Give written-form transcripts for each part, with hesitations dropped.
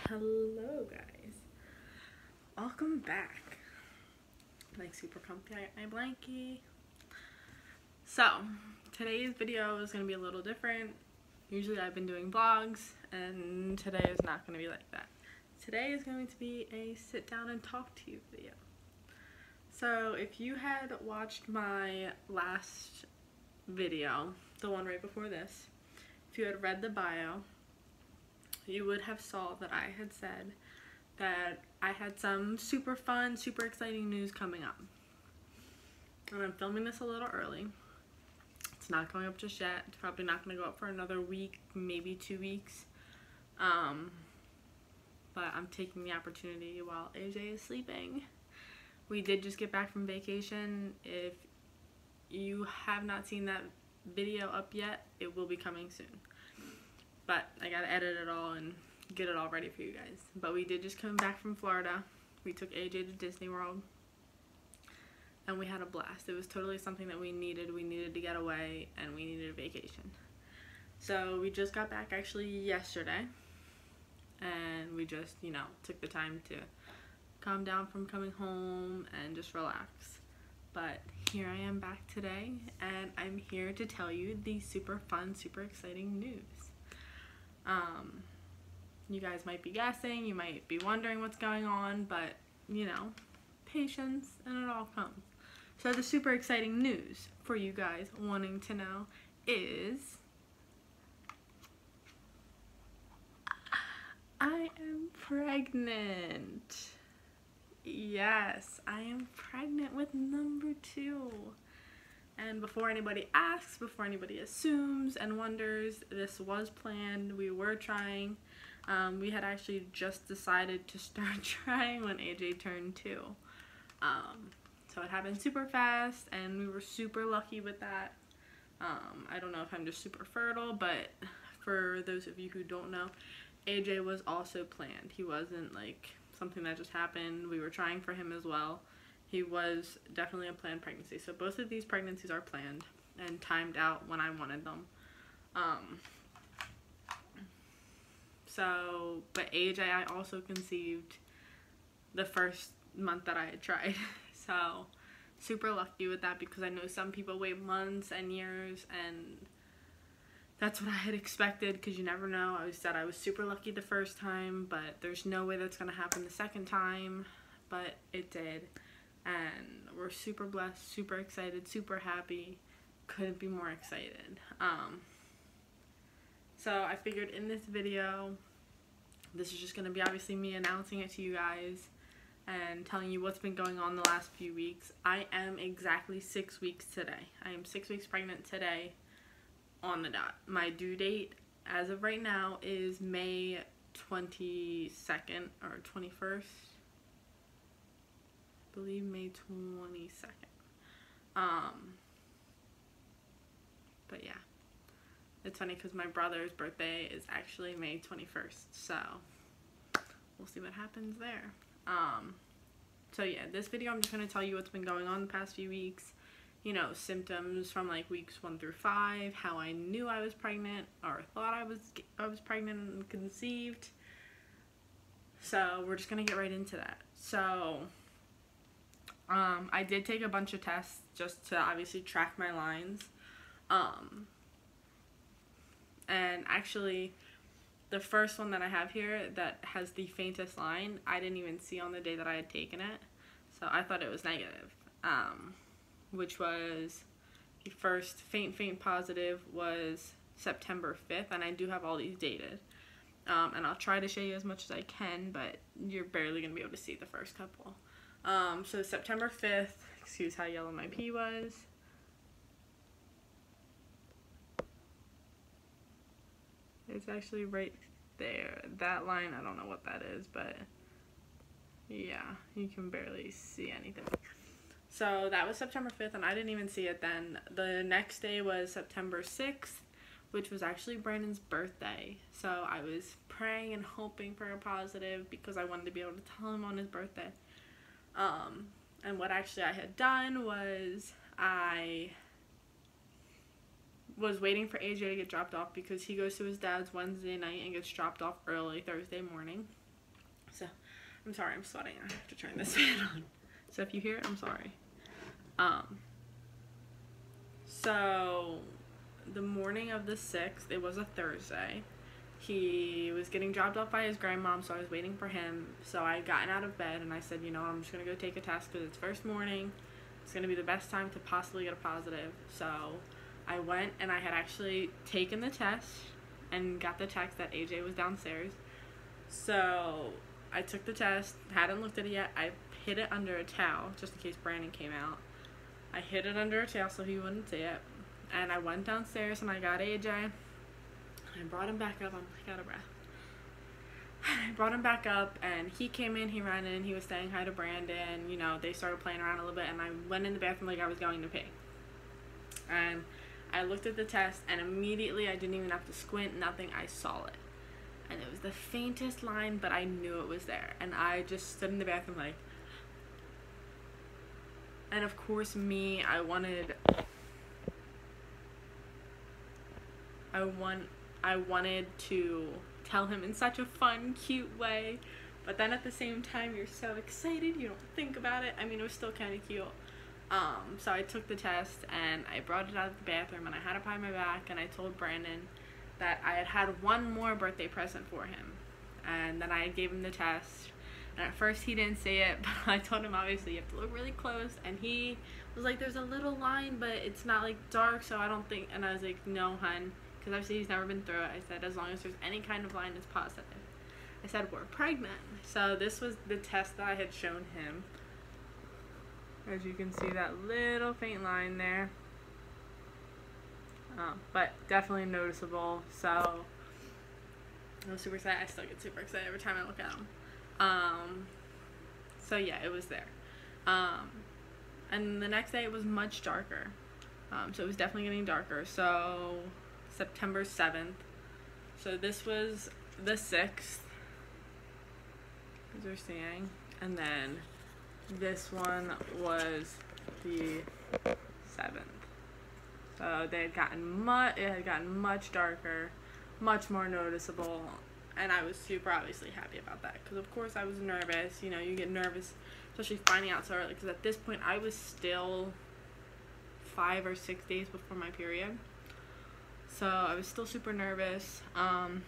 Hello guys, welcome back. Like super comfy, my blankie. So today's video is going to be a little different. Usually I've been doing vlogs and today is not going to be like that. Today is going to be a sit down and talk to you video. So if you had watched my last video, the one right before this, if you had read the bio, you would have saw that I had said that I had some super fun, super exciting news coming up. And I'm filming this a little early. It's not going up just yet. It's probably not going to go up for another week, maybe 2 weeks. But I'm taking the opportunity while AJ is sleeping. We did just get back from vacation. If you have not seen that video up yet, it will be coming soon. But I gotta edit it all and get it all ready for you guys. But we did just come back from Florida. We took AJ to Disney World. And we had a blast. It was totally something that we needed. We needed to get away and we needed a vacation. So we just got back actually yesterday. And we just, took the time to calm down from coming home and just relax. But here I am back today and I'm here to tell you the super fun, super exciting news. You guys might be guessing, you might be wondering what's going on, but, patience and it all comes. So the super exciting news for you guys wanting to know is I am pregnant. Yes, I am pregnant with number 2. And before anybody asks, before anybody assumes and wonders, this was planned. We were trying. We had actually just decided to start trying when AJ turned 2. So it happened super fast and we were super lucky with that. I don't know if I'm just super fertile, but for those of you who don't know, AJ was also planned. He wasn't like something that just happened. We were trying for him as well. He was definitely a planned pregnancy. So both of these pregnancies are planned and timed out when I wanted them. But AJ, I also conceived the first month that I had tried. So super lucky with that because I know some people wait months and years, and that's what I had expected because you never know. I said I was super lucky the first time, but there's no way that's going to happen the second time, but it did. And we're super blessed, super excited, super happy. Couldn't be more excited. So I figured in this video, this is just going to be obviously me announcing it to you guys and telling you what's been going on the last few weeks. I am exactly 6 weeks today. I am 6 weeks pregnant today on the dot. My due date as of right now is May 22nd or 21st. I believe May 22nd. But yeah, it's funny because my brother's birthday is actually May 21st, so we'll see what happens there. So yeah, this video I'm just going to tell you what's been going on the past few weeks, symptoms from like weeks 1 through 5, how I knew I was pregnant or thought I was pregnant and conceived. So we're just going to get right into that. So I did take a bunch of tests just to obviously track my lines. And actually, the first one that I have here that has the faintest line, I didn't even see on the day that I had taken it. So I thought it was negative. Which was the first faint positive was September 5th. And I do have all these dated. And I'll try to show you as much as I can, but you're barely going to be able to see the first couple. So September 5th, excuse how yellow my pee was. It's actually right there. That line, I don't know what that is, but yeah, you can barely see anything. So that was September 5th, and I didn't even see it then. The next day was September 6th, which was actually Brandon's birthday. So I was praying and hoping for a positive because I wanted to be able to tell him on his birthday. And what actually I had done was I was waiting for AJ to get dropped off because he goes to his dad's Wednesday night and gets dropped off early Thursday morning. So, I'm sorry, I'm sweating. I have to turn this fan on. So if you hear it, I'm sorry. So the morning of the 6th, it was a Thursday. He was getting dropped off by his grandmom, so I was waiting for him. So I had gotten out of bed and I said, you know, I'm just going to go take a test because it's first morning. It's going to be the best time to possibly get a positive. So I went and I had actually taken the test and got the text that AJ was downstairs. So I took the test, hadn't looked at it yet. I hid it under a towel just in case Brandon came out. I hid it under a towel so he wouldn't see it. And I went downstairs and I got AJ. I brought him back up. I'm like out of breath. I brought him back up and he came in, he ran in, he was saying hi to Brandon. You know, they started playing around a little bit and I went in the bathroom like I was going to pee. And I looked at the test and immediately I didn't even have to squint, nothing, I saw it. And it was the faintest line, but I knew it was there. And I just stood in the bathroom like, and of course me, I wanted to tell him in such a fun, cute way, but then at the same time, you're so excited, you don't think about it. I mean, it was still kind of cute. So I took the test, and I brought it out of the bathroom, and I had it behind my back, and I told Brandon that I had one more birthday present for him, and then I gave him the test, and at first he didn't see it, but I told him, obviously, you have to look really close, and he was like, there's a little line, but it's not, like, dark, so I don't think, and I was like, no, hun, because obviously he's never been through it. I said, as long as there's any kind of line, it's positive. I said, we're pregnant. So this was the test that I had shown him. As you can see, that little faint line there. But definitely noticeable. So I was super excited. I still get super excited every time I look at him. So yeah, it was there. And the next day it was much darker. So it was definitely getting darker. So September 7th. So this was the 6th, as we're seeing, and then this one was the 7th. So they had gotten it had gotten much darker, much more noticeable, and I was super obviously happy about that because of course I was nervous. You know, you get nervous, especially finding out so early, because at this point I was still 5 or 6 days before my period. So I was still super nervous. And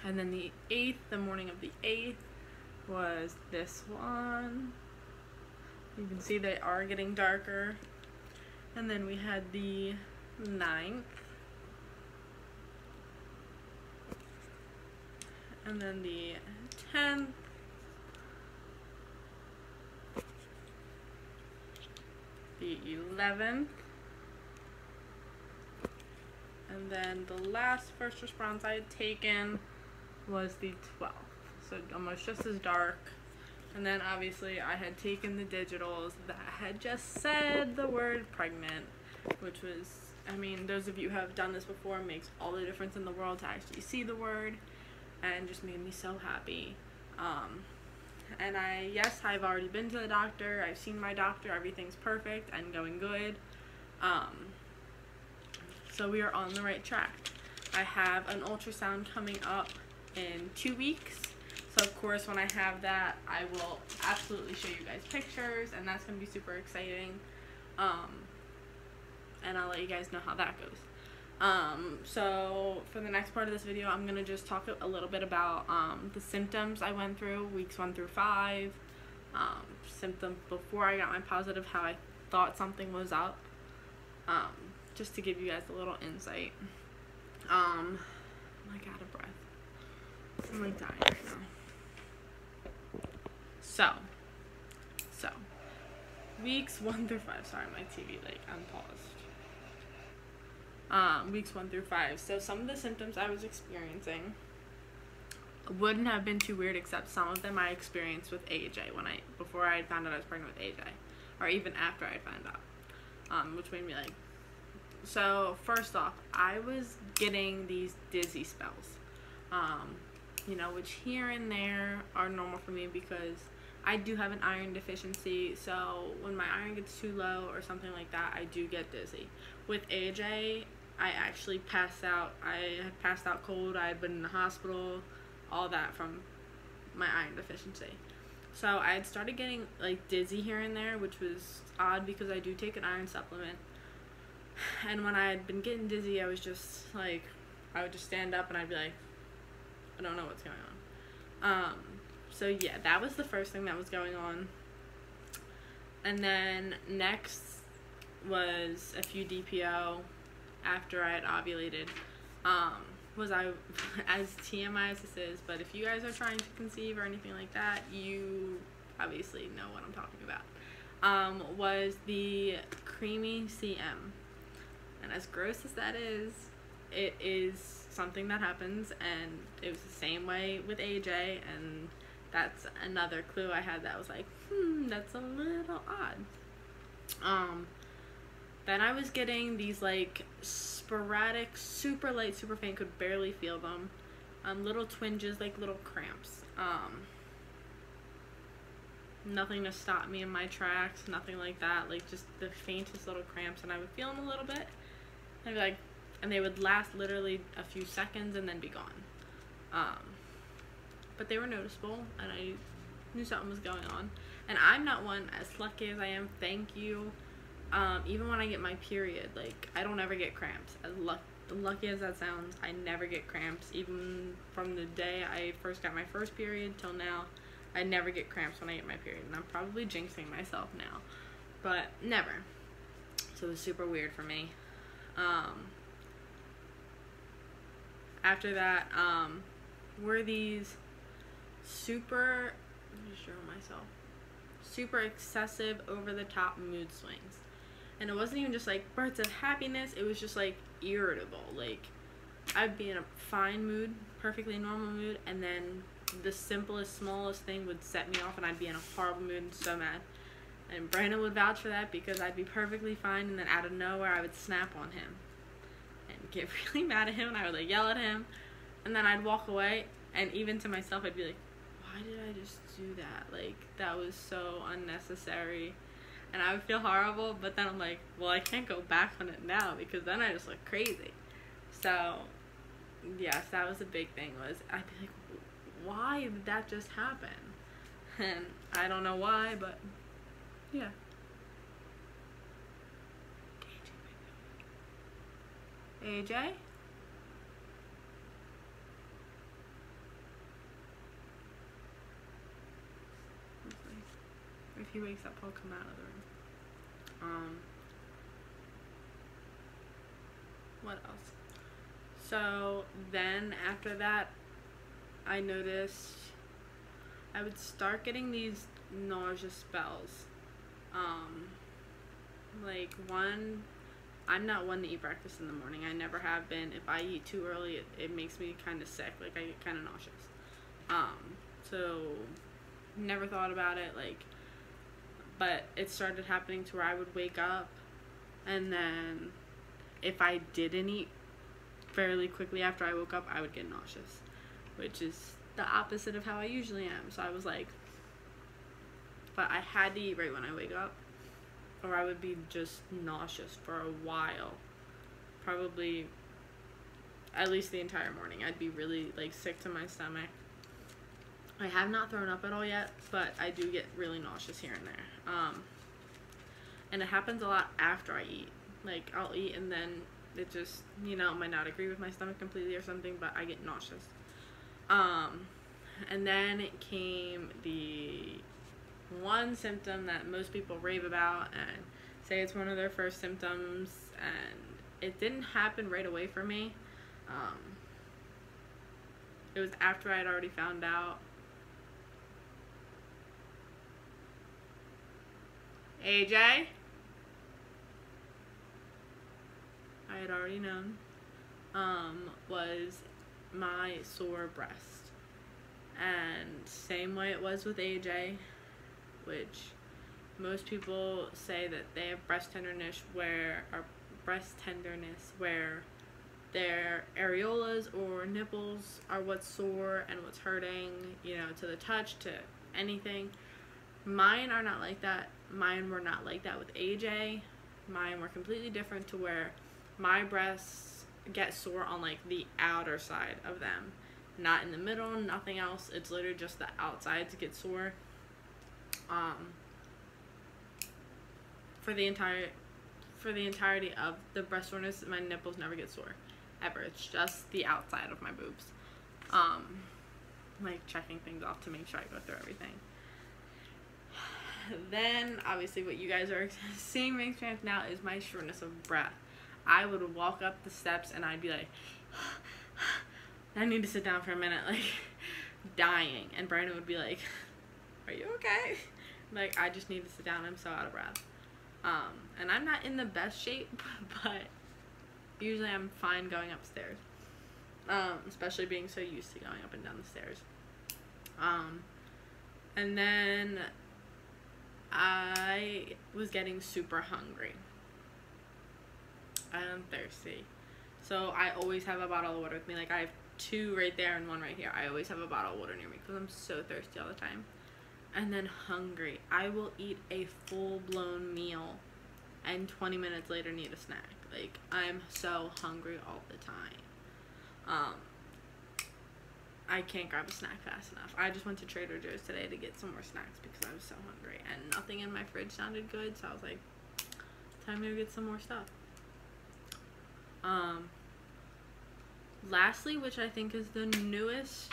then the 8th, the morning of the 8th, was this one. You can see they are getting darker. And then we had the 9th. And then the 10th. The 11th. And then the last first response I had taken was the 12th. So almost just as dark. And then obviously I had taken the digitals that had just said the word pregnant, which was, I mean, those of you who have done this before, makes all the difference in the world to actually see the word, and just made me so happy. And yes, I've already been to the doctor. I've seen my doctor. Everything's perfect and going good. So we are on the right track. I have an ultrasound coming up in 2 weeks. So of course when I have that, I will absolutely show you guys pictures, and that's going to be super exciting. And I'll let you guys know how that goes. So for the next part of this video, I'm going to just talk a little bit about the symptoms I went through, weeks 1 through 5, symptoms before I got my positive, how I thought something was up, just to give you guys a little insight. I'm like out of breath. I'm like dying right now. So weeks 1 through 5. Sorry, my TV like unpaused. Weeks 1 through 5. So some of the symptoms I was experiencing wouldn't have been too weird, except some of them I experienced with AJ before I had found out I was pregnant with AJ, or even after I found out, which made me like. So first off, I was getting these dizzy spells, you know, which here and there are normal for me because I do have an iron deficiency. So when my iron gets too low or something like that, I do get dizzy. With AJ, I actually passed out. I had passed out cold. I had been in the hospital, all that from my iron deficiency. So I had started getting like dizzy here and there, which was odd because I do take an iron supplement. And when I had been getting dizzy, I was just like, I would just stand up and I'd be like, I don't know what's going on. So yeah, that was the first thing that was going on. And then next was a few DPO after I had ovulated. Was I, as TMI as this is, but if you guys are trying to conceive or anything like that, you obviously know what I'm talking about. Was the creamy CM. And as gross as that is, it is something that happens, and it was the same way with AJ, and that's another clue I had that was like, that's a little odd. Then I was getting these like sporadic, super light, super faint, could barely feel them, little twinges, like little cramps. Nothing to stop me in my tracks, nothing like that, like just the faintest little cramps, and I would feel them a little bit, and I'd be like, and they would last literally a few seconds and then be gone. But they were noticeable, and I knew something was going on. And I'm not one, as lucky as I am, thank you, even when I get my period, like, I don't ever get cramps. As lucky as that sounds, I never get cramps. Even from the day I first got my first period till now, I never get cramps when I get my period. And I'm probably jinxing myself now, but never. So it was super weird for me. After that, were these super, let me show myself, super excessive, over-the-top mood swings. And it wasn't even just like bursts of happiness, it was just like irritable. Like, I'd be in a fine mood, perfectly normal mood, and then the simplest, smallest thing would set me off, and I'd be in a horrible mood and so mad. And Brandon would vouch for that, because I'd be perfectly fine, and then out of nowhere I would snap on him and get really mad at him, and I would like yell at him, and then I'd walk away, and even to myself I'd be like, why did I just do that? Like, that was so unnecessary. And I would feel horrible, but then I'm like, well, I can't go back on it now, because then I just look crazy. So yes, that was a big thing, was I'd be like, why did that just happen? And I don't know why, but yeah. AJ? If he wakes up, I'll come out of the room. What else? So then after that, I noticed I would start getting these nausea spells. Like one, I'm not one to eat breakfast in the morning. I never have been. If I eat too early, it makes me kind of sick. Like, I get kind of nauseous. So never thought about it. Like, but it started happening to where I would wake up, and then if I didn't eat fairly quickly after I woke up, I would get nauseous, which is the opposite of how I usually am. So I was like, but I had to eat right when I wake up, or I would be just nauseous for a while, probably at least the entire morning. I'd be really like sick to my stomach. I have not thrown up at all yet, but I do get really nauseous here and there. And it happens a lot after I eat. Like, I'll eat and then it just, you know, might not agree with my stomach completely or something, but I get nauseous. And then it came the one symptom that most people rave about and say it's one of their first symptoms, and it didn't happen right away for me. It was after I had already found out. AJ? I had already known, was my sore breast. And same way it was with AJ, which most people say that they have breast tenderness where their areolas or nipples are what's sore and what's hurting, you know, to the touch, to anything. Mine are not like that. Mine were not like that with AJ. Mine were completely different, to where my breasts get sore on like the outer side of them, not in the middle, nothing else. It's literally just the outsides get sore. For the entirety of the breast soreness, my nipples never get sore, ever. It's just the outside of my boobs. Like checking things off to make sure I go through everything. Then obviously what you guys are seeing me experience now is my shortness of breath. I would walk up the steps and I'd be like, I need to sit down for a minute, like dying. And Brandon would be like, are you okay? Like, I just need to sit down. I'm so out of breath. And I'm not in the best shape, but usually I'm fine going upstairs. Especially being so used to going up and down the stairs. And then I was getting super hungry. I'm thirsty. So I always have a bottle of water with me. Like, I have 2 right there and 1 right here. I always have a bottle of water near me because I'm so thirsty all the time. And then hungry. I will eat a full-blown meal and 20 minutes later need a snack. Like, I'm so hungry all the time. I can't grab a snack fast enough. I just went to Trader Joe's today to get some more snacks because I was so hungry. And nothing in my fridge sounded good, so I was like, time to get some more stuff. Lastly, which I think is the newest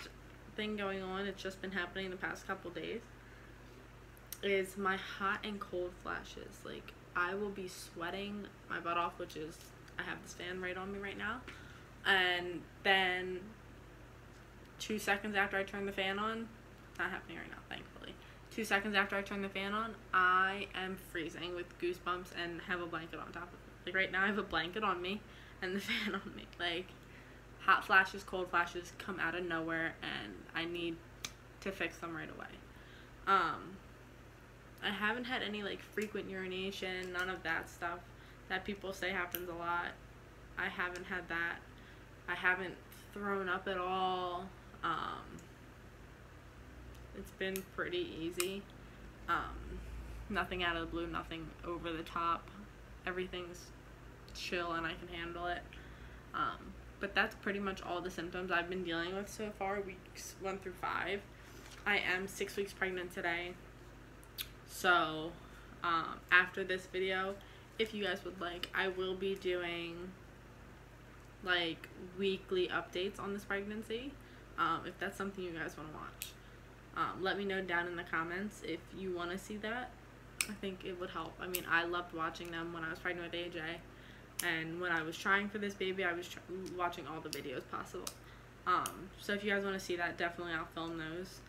thing going on, it's just been happening the past couple days, is my hot and cold flashes. Like, I will be sweating my butt off, which is, I have this fan right on me right now, and then 2 seconds after I turn the fan on, not happening right now, thankfully, 2 seconds after I turn the fan on, I am freezing with goosebumps and have a blanket on top of me. Like, right now I have a blanket on me and the fan on me. Like, hot flashes, cold flashes come out of nowhere, and I need to fix them right away. I haven't had any, like, frequent urination, none of that stuff that people say happens a lot. I haven't had that. I haven't thrown up at all. It's been pretty easy. Nothing out of the blue, nothing over the top. Everything's chill and I can handle it. But that's pretty much all the symptoms I've been dealing with so far, weeks 1 through 5. I am 6 weeks pregnant today. So, after this video, if you guys would like, I will be doing, like, weekly updates on this pregnancy, if that's something you guys want to watch. Let me know down in the comments if you want to see that. I think it would help. I mean, I loved watching them when I was pregnant with AJ. And when I was trying for this baby, I was watching all the videos possible. So if you guys want to see that, definitely I'll film those.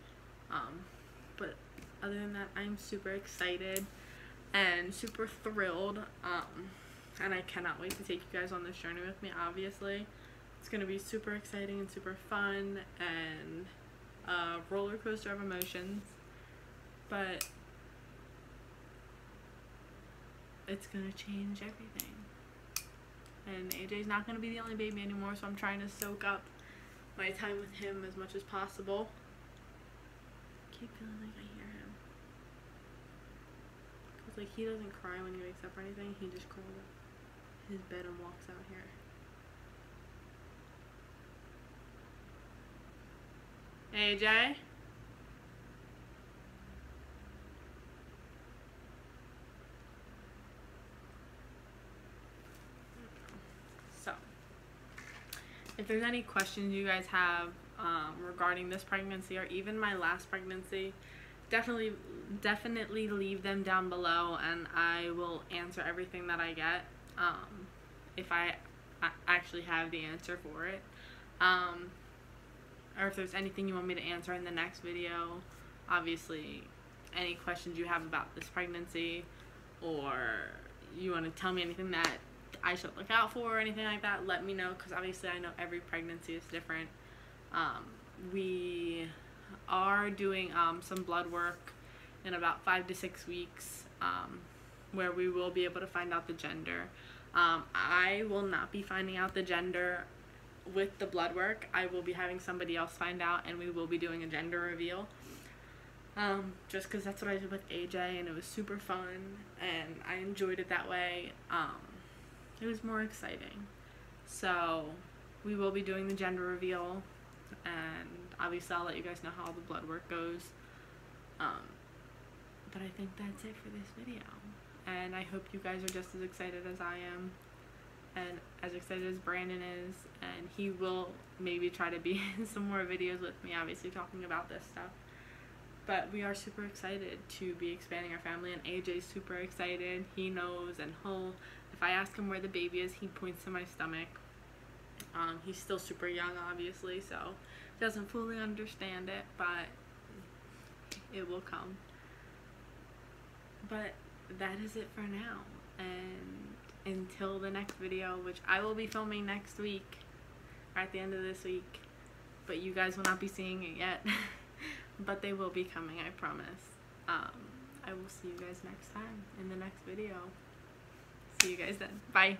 But other than that, I'm super excited and super thrilled. And I cannot wait to take you guys on this journey with me, obviously. It's going to be super exciting and super fun and a roller coaster of emotions. But it's going to change everything. And AJ's not going to be the only baby anymore, so I'm trying to soak up my time with him as much as possible. I keep feeling like I hear him. Because, like, he doesn't cry when he wakes up or anything. He just crawls up his bed and walks out here. AJ? So, if there's any questions you guys have regarding this pregnancy or even my last pregnancy, definitely leave them down below, and I will answer everything that I get, if I actually have the answer for it, or if there's anything you want me to answer in the next video. Obviously, any questions you have about this pregnancy, or you want to tell me anything that I should look out for or anything like that, let me know, because obviously I know every pregnancy is different. We are doing some blood work in about 5 to 6 weeks, where we will be able to find out the gender. I will not be finding out the gender with the blood work. I will be having somebody else find out, and we will be doing a gender reveal. Just because that's what I did with AJ, and it was super fun, and I enjoyed it that way. It was more exciting. So we will be doing the gender reveal and obviously I'll let you guys know how the blood work goes. But I think that's it for this video, and I hope you guys are just as excited as I am, and as excited as Brandon is, and he will maybe try to be in some more videos with me, obviously talking about this stuff. But we are super excited to be expanding our family, and AJ's super excited. He knows, and if I ask him where the baby is, he points to my stomach. He's still super young, obviously, so doesn't fully understand it, but it will come. But that is it for now, and until the next video, which I will be filming next week, or at the end of this week, but you guys will not be seeing it yet. But they will be coming, I promise. I will see you guys next time in the next video. See you guys then. Bye.